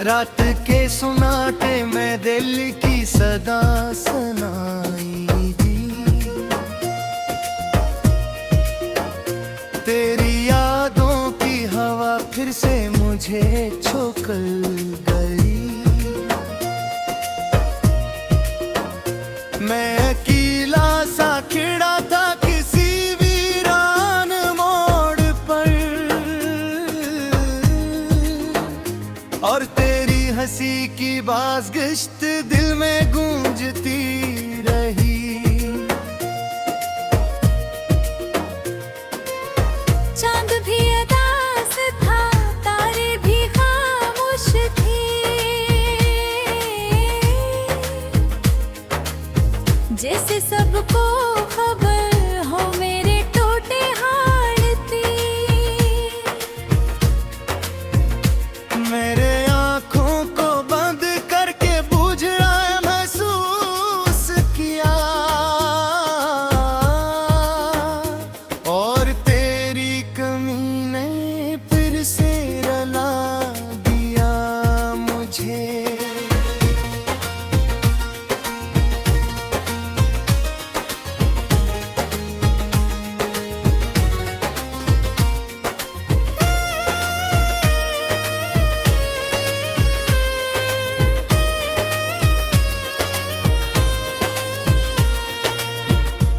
रात के सुनाते मैं दिल की सदा सुनाई दी। तेरी यादों की हवा फिर से मुझे छोकर गई। मैं अकेला सा खड़ा था किसी वीरान मोड़ पर, और तेरी हंसी की बाज़गिश्त दिल में गूंजती रही। चांद भी उदास था, तारे भी खामोश थे, जैसे सबको खबर हो मेरे टूटे हाल की। मेरे आँखों को बंद करके बुझ रहा महसूस किया, और तेरी कमी ने फिर से रुला दिया मुझे।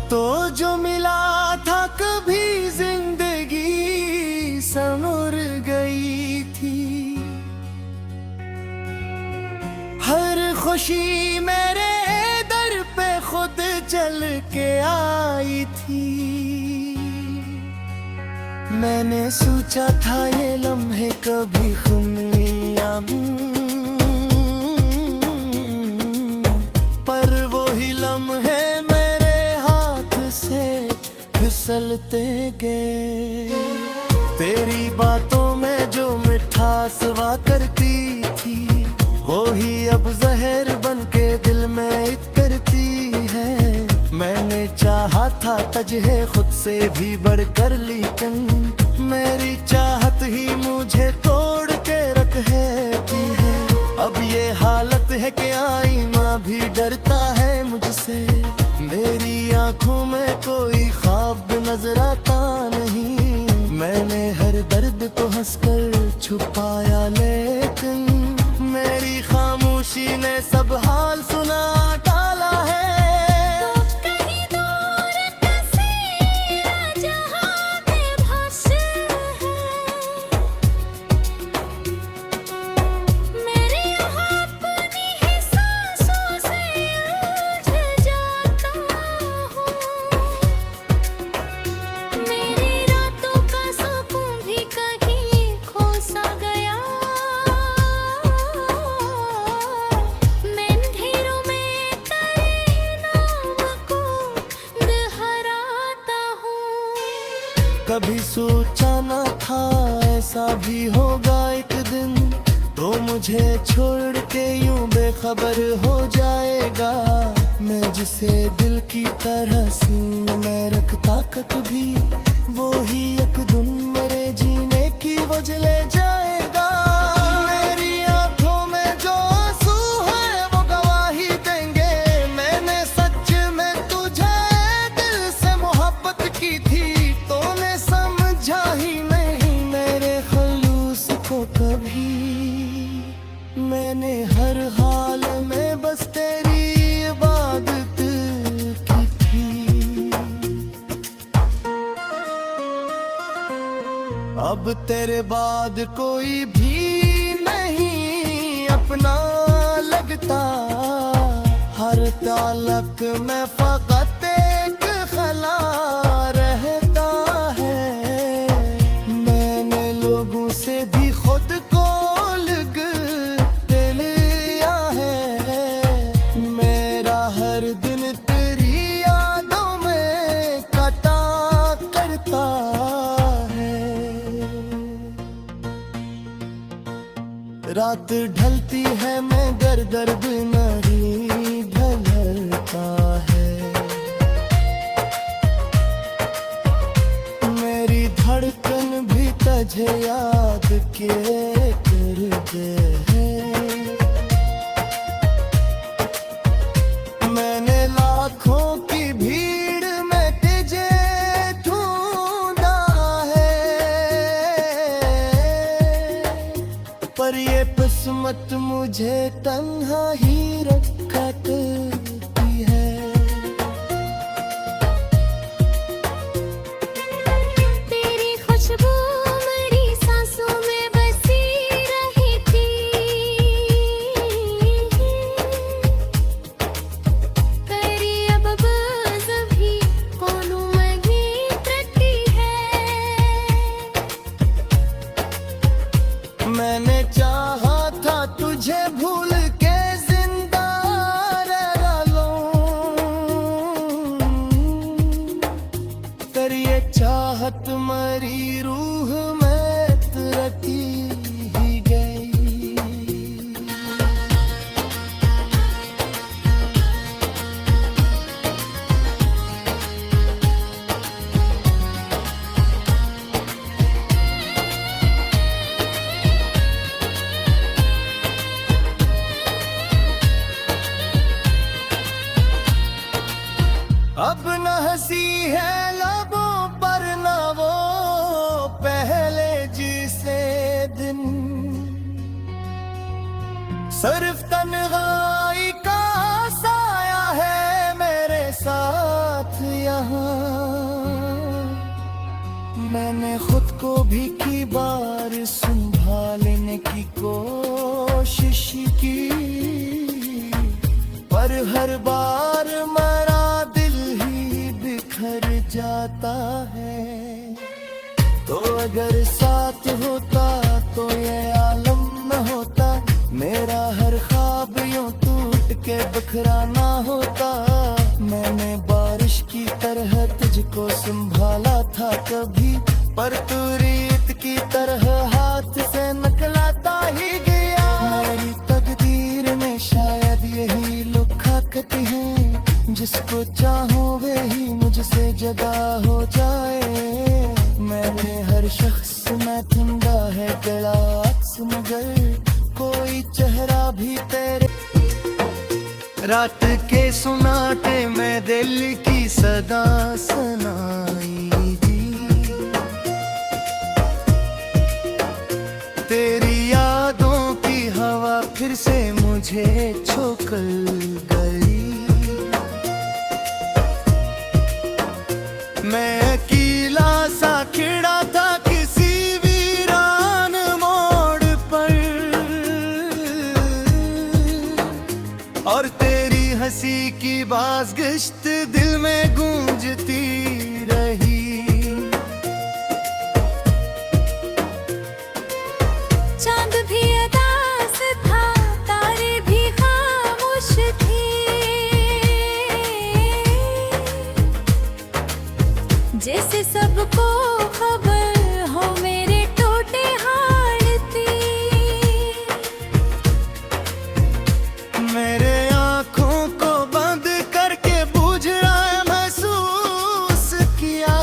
तो जो मिला था कभी जिंदगी संवर गई थी। हर खुशी मेरे दर पे खुद चल के आई थी। मैंने सोचा था ये लम्हे कभी खुमियां, पर वही लम्हे फिसलते गए। तेरी बातों में जो मिठास हुआ करती थी, वो ही अब जहर बन के दिल में इतरती है। मैंने चाहा था तजहे खुद से भी बढ़कर, लेकिन मेरी चाहत ही मुझे तोड़ के रखती है। अब ये हालत है कि आईना भी डरता है मुझसे। मेरी आंखों में कोई ख्वाब नजर आता नहीं। मैंने हर दर्द को हंसकर छुपाया, लेकिन मेरी खामोशी ने सब हाल सुना डाला है। कभी सोचा न था ऐसा भी होगा एक दिन, तो मुझे छोड़ के यूं बेखबर हो जाएगा। मैं जिसे दिल की तरह सीने में रखता कभी, वो ही एक दिन मेरे जीने की वजह ले जाएगा। मेरी आंखों में जो आंसू है वो गवाही देंगे, मैंने सच में तुझे दिल से मोहब्बत की थी। तूने समझा ही नहीं मेरे खलूस को कभी। मैंने हर हाल में बस तेरी इबादत की थी। अब तेरे बाद कोई भी नहीं अपना लगता। हर तालक में फकत एक खला रहता है। मैंने लोगों से भी खुद को लग लिया है। मेरा हर दिन तेरी यादों में कटा करता है। रात ढलती है मगर दर्द नहीं ढलता है। मेरी धड़कन भी तुझे याद के करते हैं। मत मुझे तन्हा ही रखा करती है। तेरी खुशबू मेरी सांसों में बसी रही थी। तेरी अब बस भी कोनों में गीत रखी है। मैंने चाहा था तुझे भूल के जिंदा रह लूं, पर ये चाहत मरी रूह में तरती ही गई। अब न हंसी है लबों पर न वो पहले जिसे दिन, सिर्फ तन्हाई का साया है मेरे साथ यहाँ। मैंने खुद को भी की बार संभालने की कोशिश की, पर हर बार मरा बिखर जाता है। तो अगर साथ होता तो ये आलम न होता, मेरा हर ख्वाब यूं टूट के बिखरा ना होता। मैंने बारिश की तरह तुझको संभाला था कभी, पर तू रेत की तरह हाथ से निकलाता ही गया। मेरी तकदीर में शायद यही लिखत है, जिसको चाहूं वे ही मुझसे जदा हो जाए। मैंने हर शख्स में ठंडा है गला अक्स, मगर कोई चेहरा भी तेरे। रात के सुनाटे में दिल की सदा सुनाई दी, तेरी यादों की हवा फिर से मुझे छोकल गई। मैं अकेला सा खड़ा था किसी वीरान मोड़ पर, और तेरी हंसी की बाज़गिश्त दिल में गूंजती रही। चांद भी उदास था, तारे भी खामोश थे। जैसे सबको खबर हो मेरे टूटे हाल की। मेरे आँखों को बंद करके बुझ रहा है महसूस किया,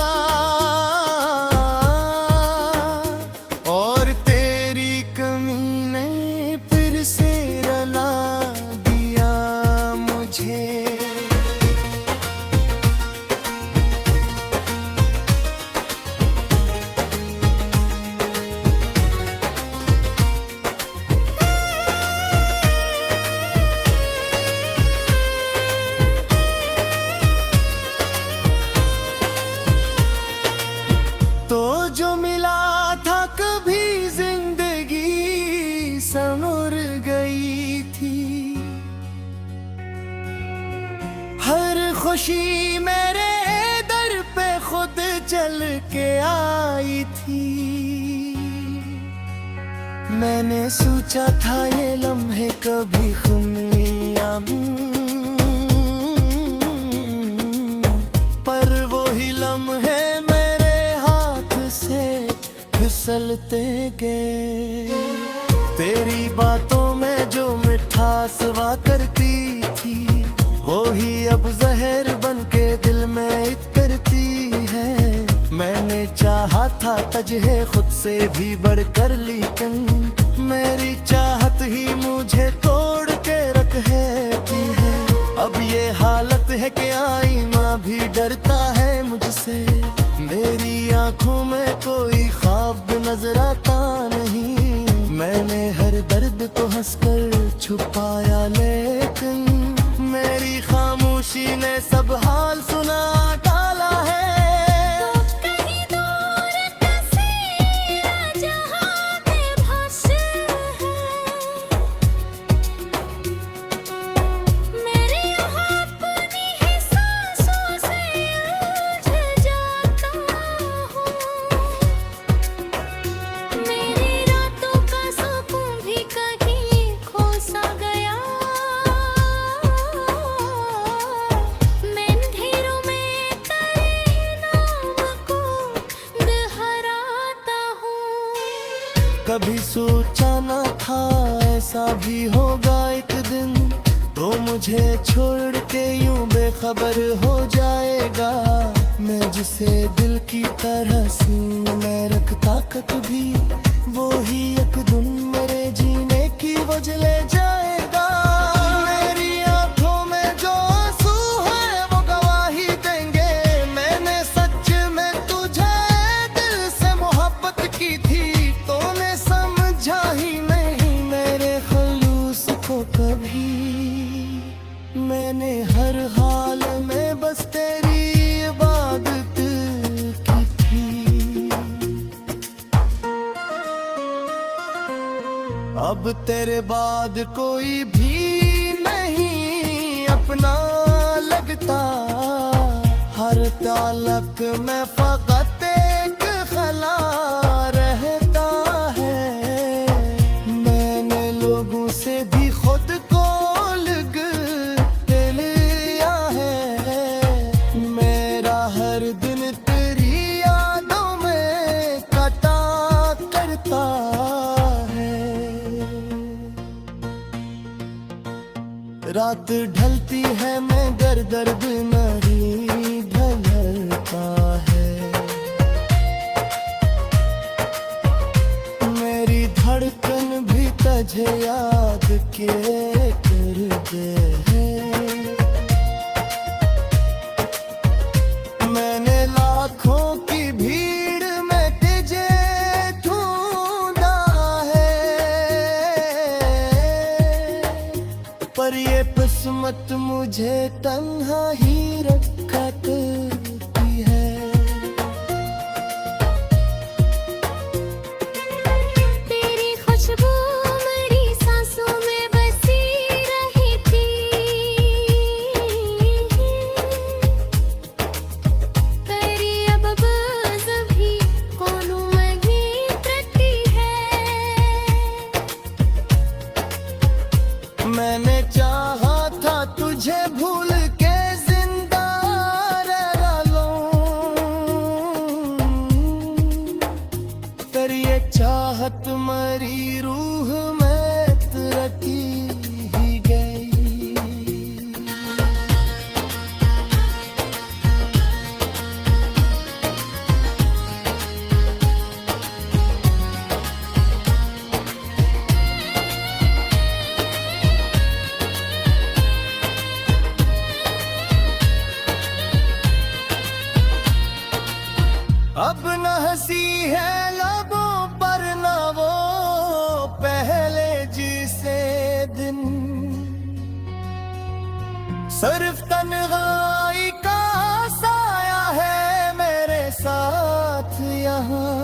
और तेरी कमी ने फिर से रुला दिया मुझे। तो जो मिला था कभी जिंदगी संवर गई थी, हर खुशी मेरे दर पे खुद चल के आई थी। मैंने सोचा था ये लम्हे कभी खुमियां, पर वो ही लम्हे फिसलते गए। तेरी बातों में जो मिठास हुआ करती थी, वो ही अब जहर बन के दिल में इतरती है। मैंने चाहा था तुझे खुद से भी बढ़कर, लेकिन मेरी चाहत ही मुझे तोड़ के रखती है। अब ये हालत है कि आईना भी डरता है मुझसे, मेरी आंखों में कोई ख्वाब नजर आता नहीं। मैंने हर दर्द को हंस छुपाया, लेकिन मेरी खामोशी ने सब हाल सुना डाला है। कहीं दूर कसीरा जहां में भास है, मेरे यहाँ अपनी ही सांसों से उलझ जाता हूँ। मेरी रातों का सुकून भी कहीं खो सा गया। मैं अंधेरों में तेरे नाम को दोहराता हूँ। कभी सोचा न था ऐसा भी होगा एक दिन, तो मुझे छोड़ के यूं बेखबर हो जाएगा। मैं जिसे दिल की तरह सीने में रखता कभी, वो ही एक दिन मेरे जीने की वजह ले जाएगा। मेरी आंखों में जो आंसू है वो गवाही देंगे, मैंने सच में तुझे दिल से मोहब्बत की थी। तूने समझा ही नहीं मेरे खलूस को कभी, मैंने हर हाल में बस तेरी इबादत की थी। अब तेरे बाद कोई भी नहीं अपना लगता, हर तालक में फकत एक खला रहता है। मैंने लोगों से भी खुद को अलग लिया है, मेरा हर दिन तेरी यादों में कटा करता है। रात ढलती है मगर दर्द नहीं ढलता है। मेरी धड़कन भी तुझे याद के करते हैं। मैंने लाखों की भीड़ में तुझे ढूंढा है, पर ये किस्मत मुझे तन्हा ही रखा करती है। तेरी खुशबू मेरी सांसों में बसी रही थी। तेरी अब बस भी कोनों में गीतती है। मैंने चाहा था तुझे भूल के जिंदा रह लूं, पर ये चाहत मरी रूह में तरकी ही गई। अब न हंसी है लबों पर न वो पहले जिसे दिन, सिर्फ तन्हाई का साया है मेरे साथ यहाँ।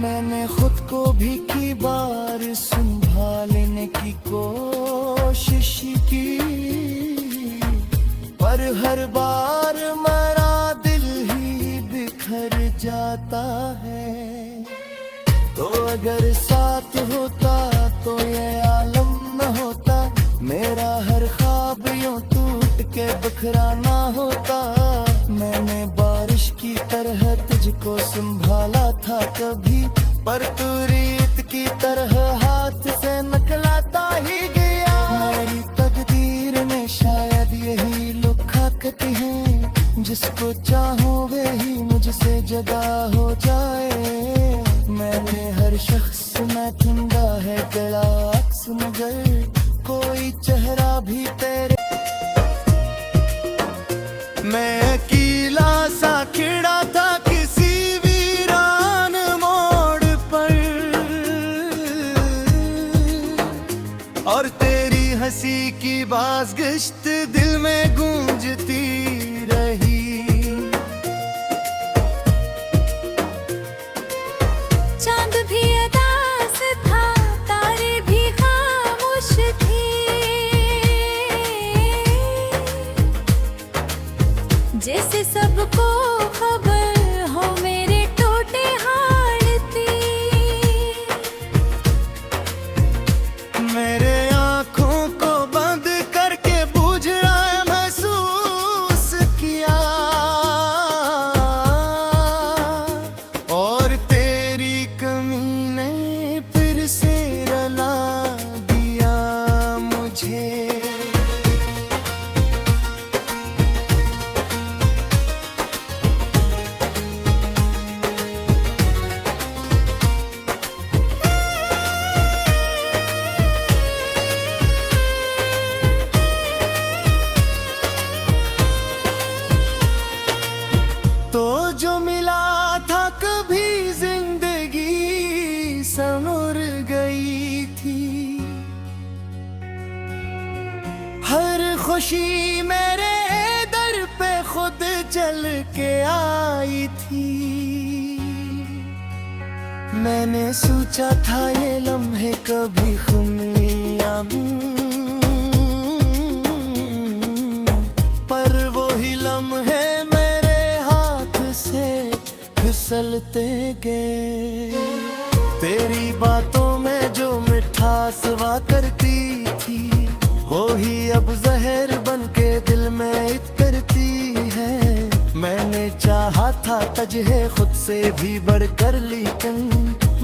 मैंने खुद को भी की बार संभालने की कोशिश की, पर हर बार मेरा दिल ही बिखर जाता है। तो अगर साथ होता तो ये आलम न होता, मेरा हर ख्वाब यूं टूट के बिखरा ना होता। मैंने बारिश की तरह तुझको संभाला था कभी, पर तू रेत की तरह हाथ से निकलाता ही गया। मेरी तकदीर में शायद यही लिखत है, जिसको चाहो वही मुझसे जुदा हो जाए। मैंने हर शख्स में ढूंढा है तेरा अक्स, मगर कोई चेहरा भी तेरे। मैं अकेला सा खड़ा था किसी वीरान मोड़ पर, खामोशी मेरे दर पे खुद चल के आई थी। मैंने सोचा था ये लम्हे कभी खुमियां, पर वो ही लम्हे मेरे हाथ से फिसलते गए। तेरी बातों में जो मिठास हुआ करती थी, वो ही अब जहर बन के दिल में इतरती है। मैंने चाहा था तुझे खुद से भी बढ़कर, लेकिन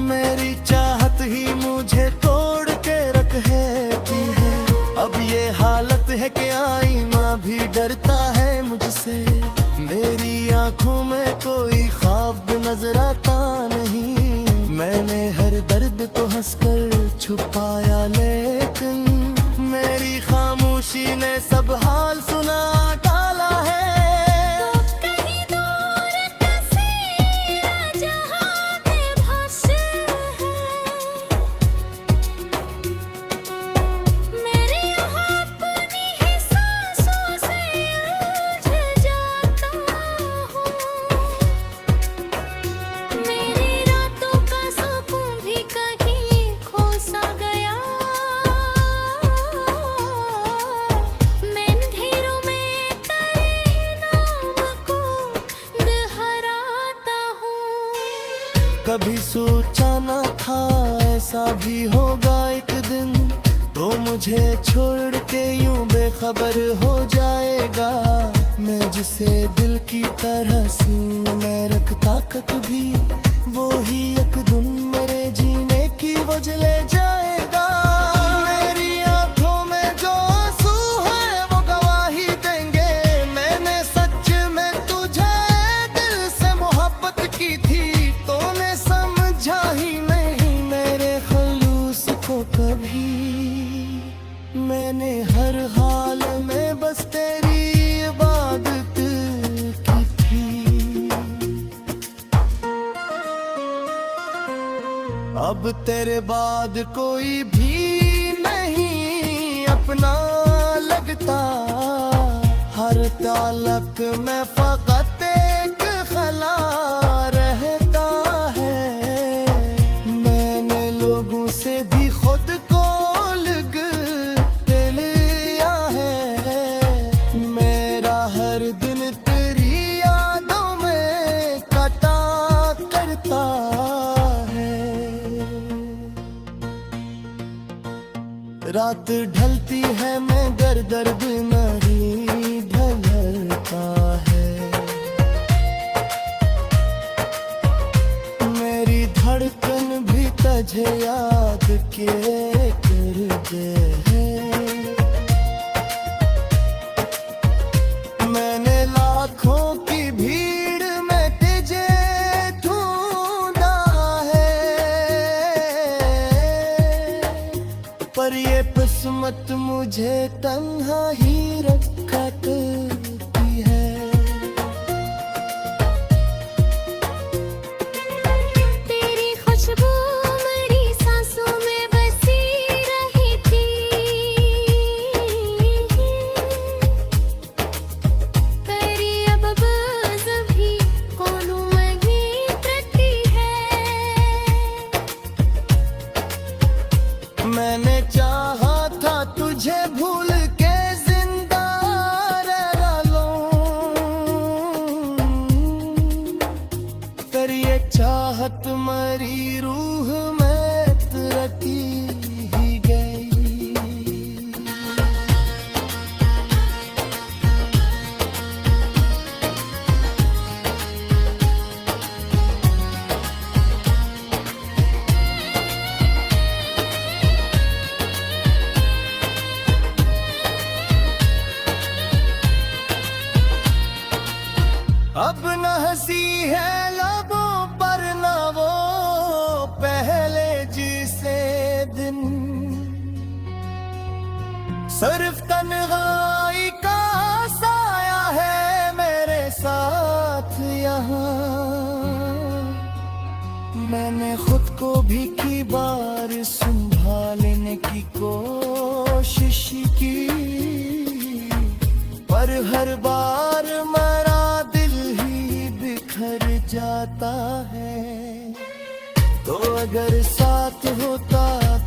मेरी चाहत ही मुझे तोड़ के रखती है। अब ये हालत है कि आईना भी डरता है मुझसे। मेरी आंखों में कोई ख्वाब नजर आता नहीं। मैंने हर दर्द को हंसकर छुपाया, लेकिन मेरी खामोशी ने सब हाल सुना डाला है। कहीं दूर तस्वीर जहां में भासे है, मेरे यहाँ अपनी ही सांसों से उलझ जाता हूँ। मेरी रातों का सुकून भी कहीं खो सा गया। मैं अंधेरों में तेरे नाम को दोहराता हूँ। कभी सोचा न था ऐसा भी होगा एक दिन, तो मुझे छोड़ के यूं बेखबर हो जाएगा। मैं जिसे दिल की तरह सीने में रखता कभी, वो ही एक दिन मेरे जीने की वजह ले जाएगा। मेरी आंखों में जो आंसू है वो गवाही देंगे। मैंने सच में तुझे दिल से मोहब्बत की थी, तूने समझा ही नहीं मेरे खलूस को कभी। मैंने हर हाल में बस तेरी इबादत की थी। अब तेरे बाद कोई भी नहीं अपना लगता। हर तालक में फकत एक खला रहता है। मैंने लोगों से भी खुद को अलग लिया है। मेरा हर दिन तेरी यादों में कटा करता है। रात ढलती है मगर दर्द नहीं ढलता है। मेरी धड़कन भी तुझे याद किए करते हैं। मैंने लाखों की भीड़ में तुझे ढूंढा है, पर ये किस्मत मुझे तन्हा ही रखती है। तेरी खुशबू मेरी सांसों में बसी रही थी। तेरी अब बस भी कोनों में गीतती है। मैंने चाहा था तुझे भूल के जिंदा रह लूं, पर ये चाहत मरी रूह में तरती ही गई। अब न हंसी है लबों पर न वो पहले जिसे दिन। सिर्फ तन्हाई का साया है मेरे साथ यहाँ। मैंने खुद को भी की बार संभालने की कोशिश की, पर हर बार मेरा दिल ही बिखर जाता है। तो अगर साथ होता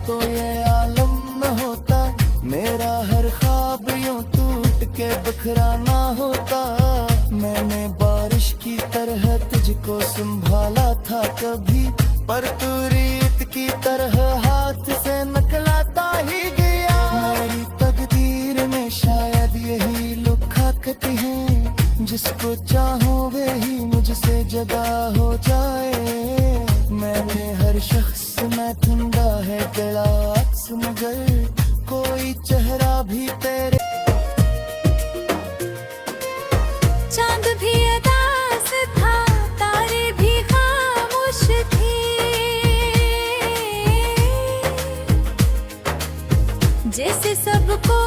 तो ये आलम न होता, मेरा हर ख्वाब यूं टूट के बिखरा ना होता। मैंने बारिश की तरह तुझको संभाला था कभी, पर तू रेत की तरह हाथ से निकलाता ही गया। मेरी तकदीर में शायद यही लिखत है, जिसको चाहो वही मुझसे जुदा हो जाए। मैंने हर शख्स में ढूंढा है तेरा अक्स, मगर कोई चेहरा भी तेरे। चांद भी उदास था, तारे भी खामोश थे, जैसे सबको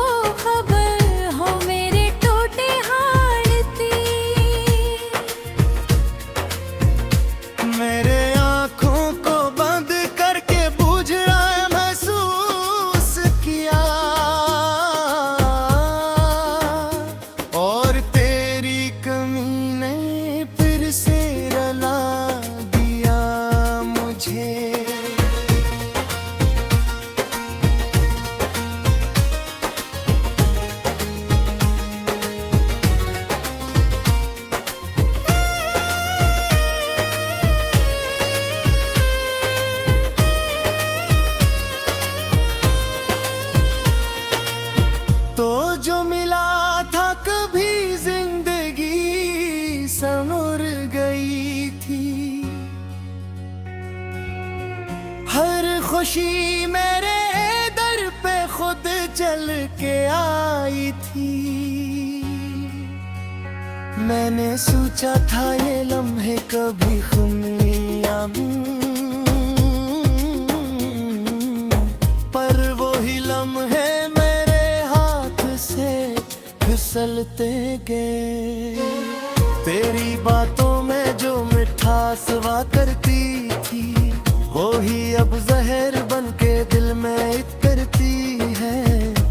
खबर हो मेरे टूटे हालती। मेरे आँखों को बंद करके बूझ रहा है महसूस किया, और तेरी कमी ने फिर से रुला दिया मुझे। तो जो मिला था कभी जिंदगी संवर गई थी, हर खुशी मेरे दर पे खुद चल के आई थी। मैंने सोचा था ये लम्हे कभी खुमियां, पर वही लम्हे फिसलते गए। तेरी बातों में जो मिठास हुआ करती थी, वो ही अब जहर बन के दिल में उतरती है।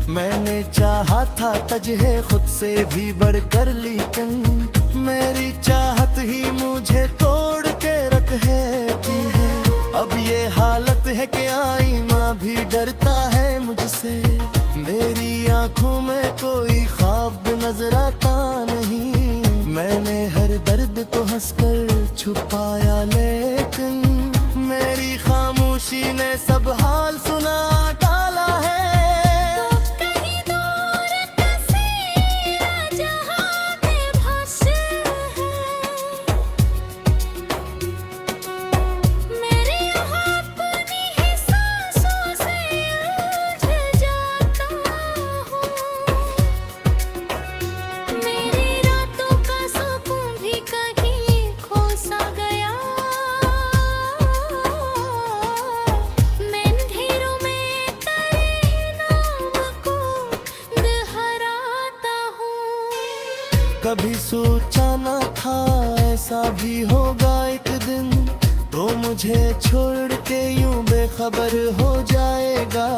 मैंने चाहा था तुझे खुद से भी बढ़कर, लेकिन मेरी चाहत ही मुझे तोड़ के रखती है। अब ये हालत है कि आईना भी डरता है मुझसे, मेरी आंखों में कोई ख्वाब नजर आता नहीं। मैंने हर दर्द को हंसकर छुपाया, लेकिन मेरी खामोशी ने सब हाल सुना डाला है। तो कहीं दूर तस्वीर जहां में भास है, मेरे यहाँ अपनी ही सांसों से उलझ जाता हूँ। मेरी रातों का सुकून भी कहीं खो सा गया, मैं अंधेरों में तेरे नाम को दोहराता हूँ। कभी सोचा न था ऐसा भी होगा एक दिन, तो मुझे छोड़ के यूं बेखबर हो जाएगा।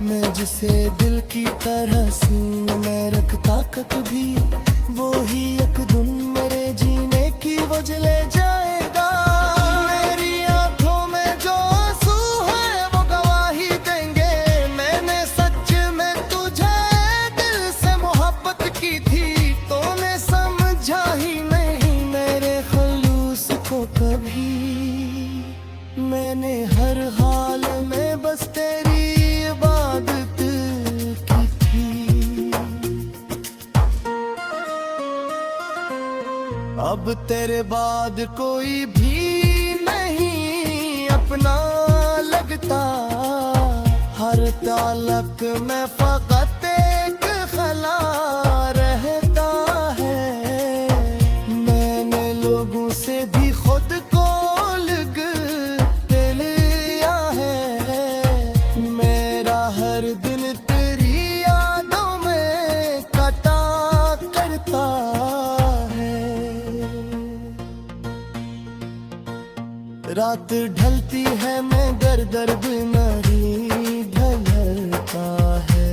मैं जिसे दिल की तरह सीने में रखता कभी, वो ही एक दिन मेरे जीने की वजह ले जाएगा। मेरी आंखों में जो आंसू है वो गवाही देंगे, मैंने सच में तुझे दिल से मोहब्बत की थी, तूने समझा ही नहीं मेरे खलूस को कभी। मैंने हर हाल में बस तेरी इबादत की थी। अब तेरे बाद कोई भी नहीं अपना लगता, हर तालक में फकत एक खला रहता है। मैंने लोगों से भी खुद को अलग लिया है, मेरा हर दिन तेरी यादों में कटा करता है। रात ढलती है मगर दर्द नहीं ढलता है।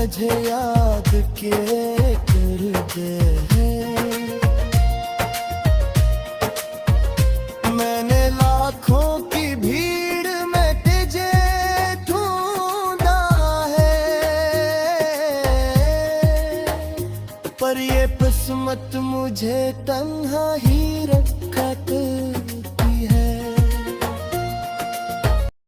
तुझे याद किए करते हैं। मैंने लाखों की भीड़ में तुझे ढूंढा है, पर ये किस्मत मुझे तन्हा ही रखा।